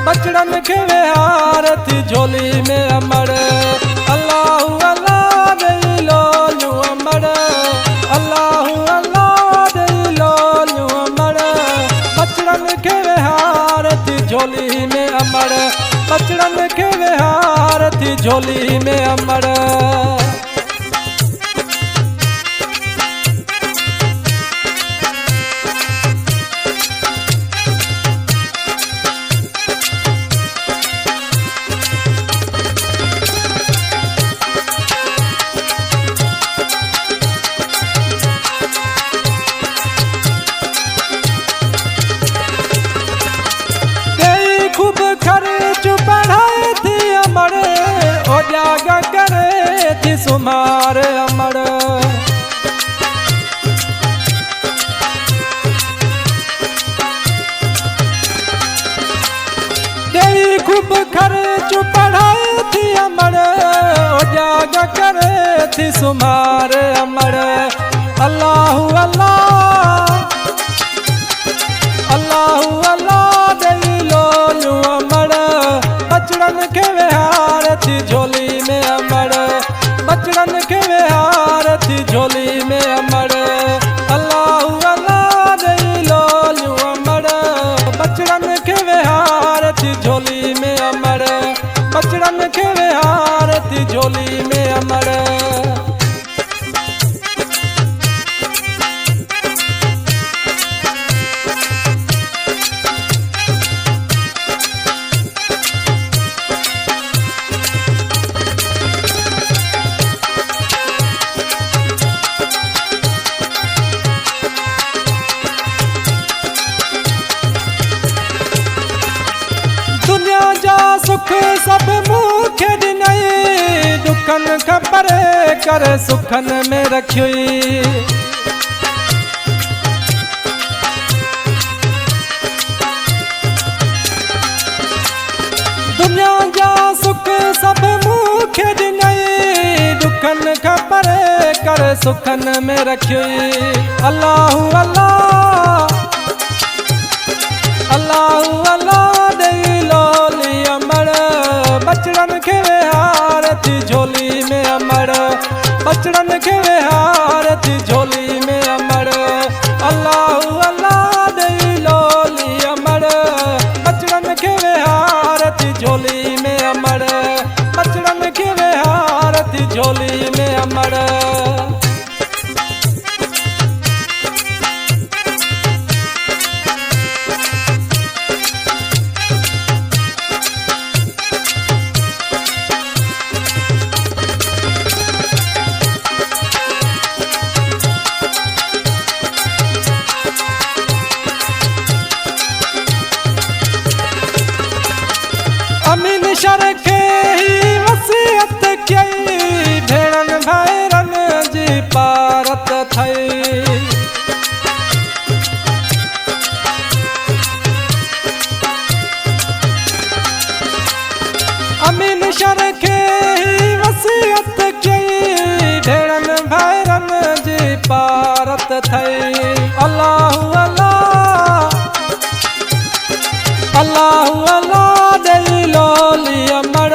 बचड़न के विहार थी झोली में अमर। अल्लाहु अल्लाह दई लोलू अमर, अल्लाहु अल्लाह दई लोलू अमर। बचड़न के विहार थी झोली में अमर, बचड़न के विहार थी झोली में अमर। खूब खर्च बढ़ाए थी अमर, ओ जागा करे थी सुमार अमर। देवी खूब खर्च बढ़ाए थी अमर, ओ जागा करे थी सुमार अमर। अल्लाहु अल्लाह, अल्लाहु अल्लाह बचड़न के विहार थी झोली में अमर, बचड़न के विहार थी झोली में अमर। अल्लाहु अल्लाह दई लोलू अमर, बचड़न के विहार थी झोली में अमर, बचड़न के विहार थी झोली में अमर। दुनिया जा सुख सब मुखे दिनई, दुखन खबर कर सुखन में रखी। दुनिया जा सुख सब मुखे दिनई, दुखन खबर कर सुखन में रखी। अल्लाहु अल्लाह, अल्लाहु अल्लाह दई लोली अमर, बचड़न के विहार थी झोली में अमर, बचड़न के विहार थी झोली में अमर। अल्लाहु अल्लाह दई लोली अमर, बचड़न के विहार थी झोली में अमर, बचड़न के विहार थी झोली में अमर। अमीन शर के ही वसीयत कई, भेड़न भैरन जी पारत थई। अमीन शर के ही वसीयत कई, भेड़न भैरन जी पारत थई। अल्लाहु अल्लाह, अल्लाहु अल्लाह दई लोली अमर,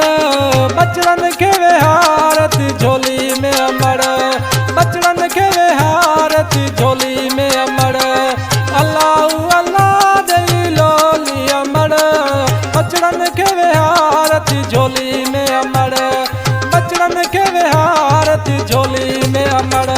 बचड़न के विहार थी झोली में अमर, बचड़न के विहार थी झोली में अमर। अल्लाहु अल्लाह दई लोली अमर, बचड़न के विहार थी झोली में अमर, बचड़न के विहार थी झोली में अमर।